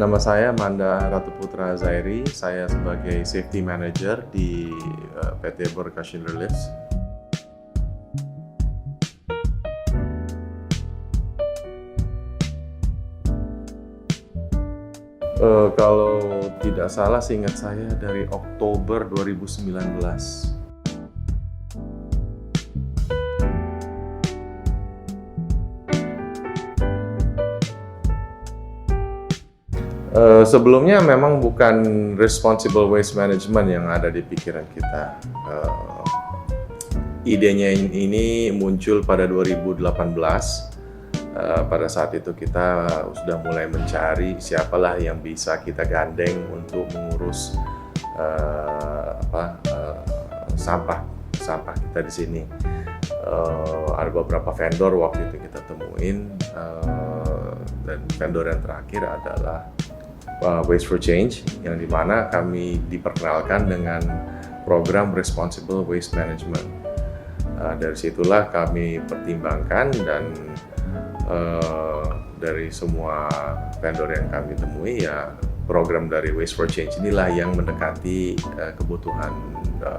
Nama saya Manda Ratu Putra Zairi, saya sebagai Safety Manager di PT Berkashon Reliefs. Kalau tidak salah, seingat saya dari Oktober 2019. Sebelumnya memang bukan responsible waste management yang ada di pikiran kita. Idenya ini muncul pada 2018. Pada saat itu kita sudah mulai mencari siapalah yang bisa kita gandeng untuk mengurus sampah kita di sini. Ada beberapa vendor waktu itu kita temuin, dan vendor yang terakhir adalah Waste for Change, yang dimana kami diperkenalkan dengan program Responsible Waste Management. Dari situlah kami pertimbangkan, dan dari semua vendor yang kami temui, ya program dari Waste for Change inilah yang mendekati kebutuhan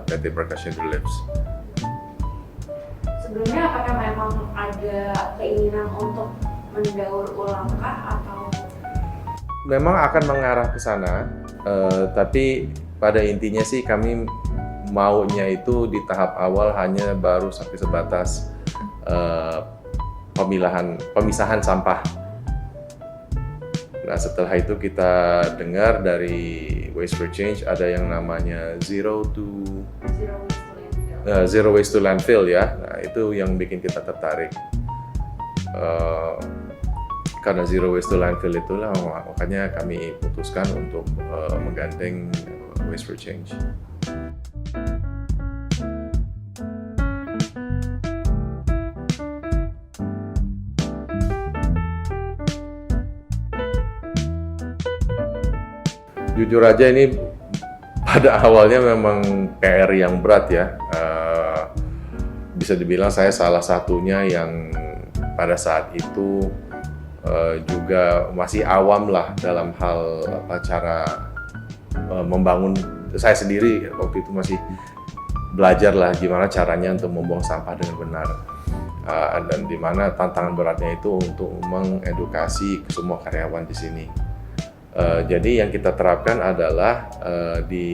PT Berkashon Reliefs. Sebelumnya apakah memang ada keinginan untuk mendaur ulangkah atau? Memang akan mengarah ke sana, tapi pada intinya sih kami maunya itu di tahap awal hanya baru sampai sebatas pemisahan sampah. Nah, setelah itu kita dengar dari Waste for Change ada yang namanya Zero Waste to Landfill ya. Nah, itu yang bikin kita tertarik. Karena Zero Waste to Landfill itulah makanya kami putuskan untuk menggandeng Waste for Change. Jujur aja ini pada awalnya memang PR yang berat ya. Bisa dibilang saya salah satunya yang pada saat itu juga masih awam lah dalam hal cara membangun. Saya sendiri waktu itu masih belajar lah gimana caranya untuk membuang sampah dengan benar, dan dimana tantangan beratnya itu untuk mengedukasi semua karyawan di sini. Jadi yang kita terapkan adalah di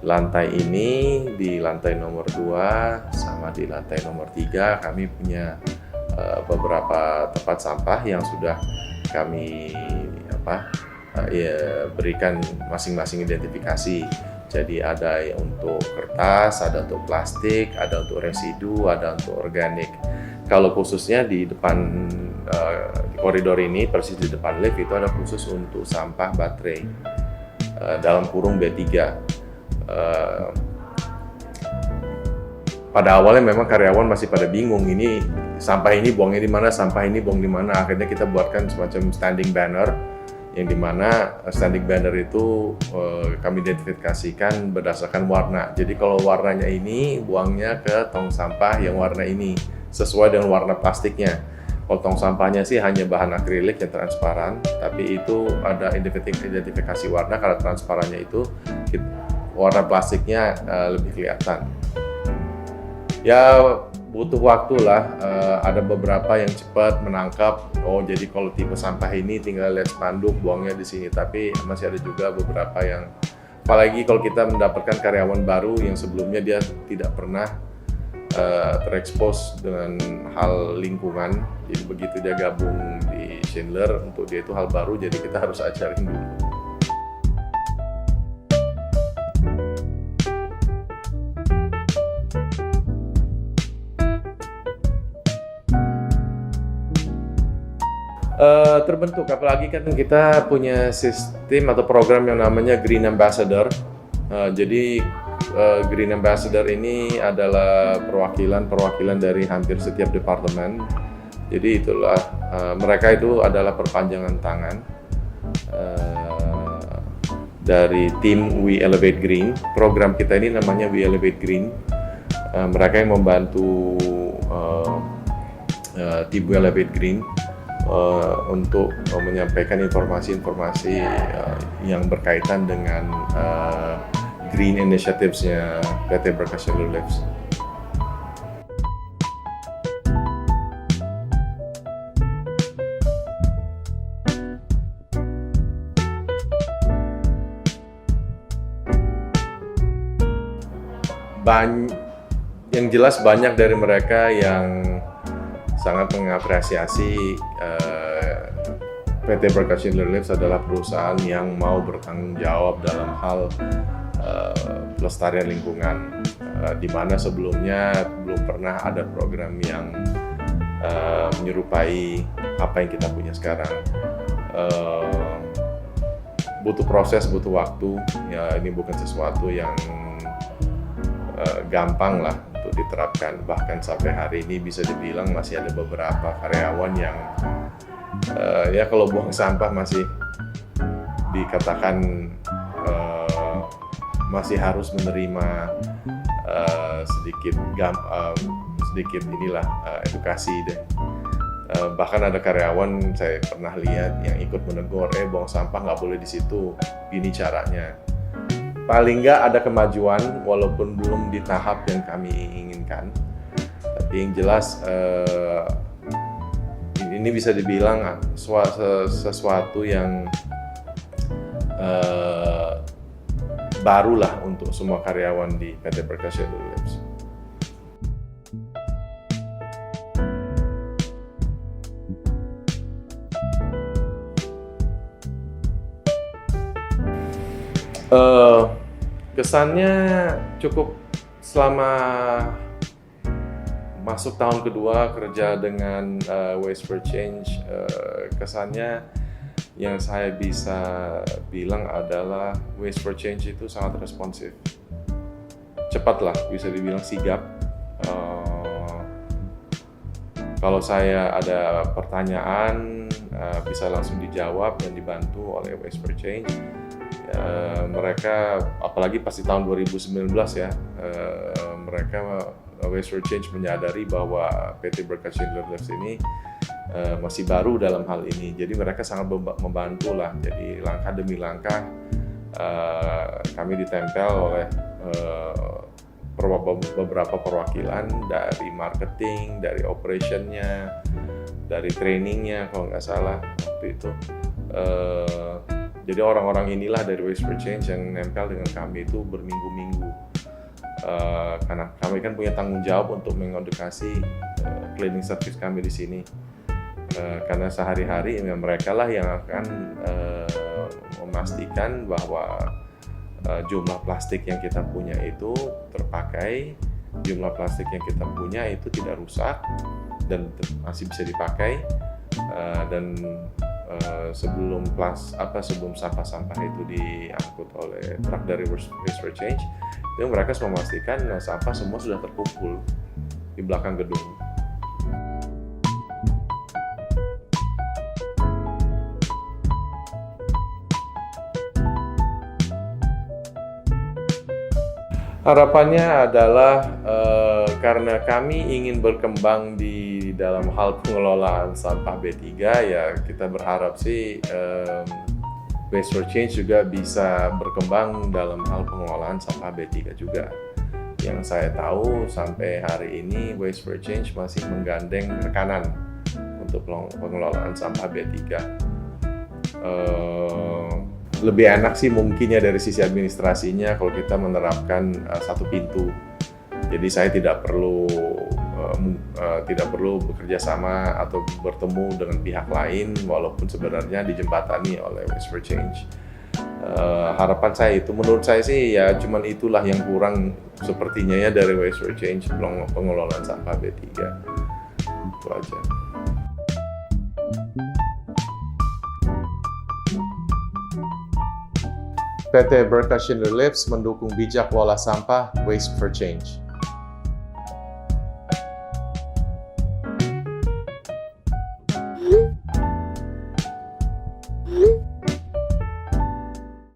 lantai ini, di lantai nomor 2 sama di lantai nomor 3 kami punya beberapa tempat sampah yang sudah kami berikan masing-masing identifikasi. Jadi ada untuk kertas, ada untuk plastik, ada untuk residu, ada untuk organik. Kalau khususnya di depan di koridor ini, persis di depan lift itu ada khusus untuk sampah baterai dalam kurung B3. Pada awalnya memang karyawan masih pada bingung, ini sampah ini buangnya di mana, sampah ini buang di mana. Akhirnya kita buatkan semacam standing banner, yang dimana standing banner itu kami identifikasikan berdasarkan warna. Jadi kalau warnanya ini, buangnya ke tong sampah yang warna ini, sesuai dengan warna plastiknya. Kalau tong sampahnya sih hanya bahan akrilik yang transparan, tapi itu ada identifikasi warna, karena transparannya itu warna plastiknya lebih kelihatan. Ya butuh waktu lah, ada beberapa yang cepat menangkap, oh jadi kalau tipe sampah ini tinggal lihat spanduk buangnya di sini, tapi masih ada juga beberapa yang, apalagi kalau kita mendapatkan karyawan baru yang sebelumnya dia tidak pernah terekspos dengan hal lingkungan, jadi begitu dia gabung di Schindler, untuk dia itu hal baru, jadi kita harus ajarin dulu. Terbentuk, apalagi kan kita punya sistem atau program yang namanya Green Ambassador. Jadi Green Ambassador ini adalah perwakilan dari hampir setiap departemen. Jadi itulah mereka itu adalah perpanjangan tangan dari tim We Elevate Green. Program kita ini namanya We Elevate Green. Mereka yang membantu tim We Elevate Green untuk menyampaikan informasi-informasi yang berkaitan dengan green initiatives-nya PT Berkas Cellulose Labs. Yang jelas banyak dari mereka yang sangat mengapresiasi PT Berkas Cellulose Labs adalah perusahaan yang mau bertanggung jawab dalam hal pelestarian lingkungan, di mana sebelumnya belum pernah ada program yang menyerupai apa yang kita punya sekarang. Butuh proses, butuh waktu. Ya, ini bukan sesuatu yang gampang lah untuk diterapkan. Bahkan sampai hari ini bisa dibilang masih ada beberapa karyawan yang ya kalau buang sampah masih dikatakan masih harus menerima sedikit inilah edukasi deh. Bahkan ada karyawan saya pernah lihat yang ikut menegur, buang sampah nggak boleh di situ, ini caranya. Paling nggak ada kemajuan walaupun belum di tahap yang kami inginkan. Tapi yang jelas ini bisa dibilang sesuatu yang barulah untuk semua karyawan di PT Berkas Cellulose Labs. Kesannya cukup selama masuk tahun kedua kerja dengan Waste for Change, kesannya yang saya bisa bilang adalah Waste for Change itu sangat responsif, cepat lah, bisa dibilang sigap. Kalau saya ada pertanyaan bisa langsung dijawab dan dibantu oleh Waste for Change. Mereka, apalagi pasti tahun 2019 ya, mereka Waste for Change menyadari bahwa PT Berkas Cellulose Labs ini masih baru dalam hal ini, jadi mereka sangat membantu lah. Jadi langkah demi langkah kami ditempel oleh beberapa perwakilan dari marketing, dari operationnya, dari trainingnya kalau nggak salah waktu itu. Jadi orang-orang inilah dari Waste for Change yang nempel dengan kami itu berminggu-minggu. Karena kami kan punya tanggung jawab untuk mengedukasi cleaning service kami di sini. Karena sehari-hari mereka lah yang akan memastikan bahwa jumlah plastik yang kita punya itu terpakai, jumlah plastik yang kita punya itu tidak rusak dan masih bisa dipakai, dan sebelum sampah-sampah itu diangkut oleh truk dari Waste for Change, itu mereka memastikan sampah semua sudah terkumpul di belakang gedung. Harapannya adalah karena kami ingin berkembang di dalam hal pengelolaan sampah B3, ya kita berharap sih Waste for Change juga bisa berkembang dalam hal pengelolaan sampah B3 juga. Yang saya tahu sampai hari ini Waste for Change masih menggandeng rekanan untuk pengelolaan sampah B3. Lebih enak sih mungkin ya dari sisi administrasinya kalau kita menerapkan satu pintu. Jadi saya tidak perlu bekerja sama atau bertemu dengan pihak lain walaupun sebenarnya dijembatani oleh Waste for Change. Harapan saya itu, menurut saya sih ya cuman itulah yang kurang sepertinya ya dari Waste for Change pengelolaan sampah B3. Itu aja. PT Berkas Cellulose Labs mendukung bijak lola sampah Waste for Change.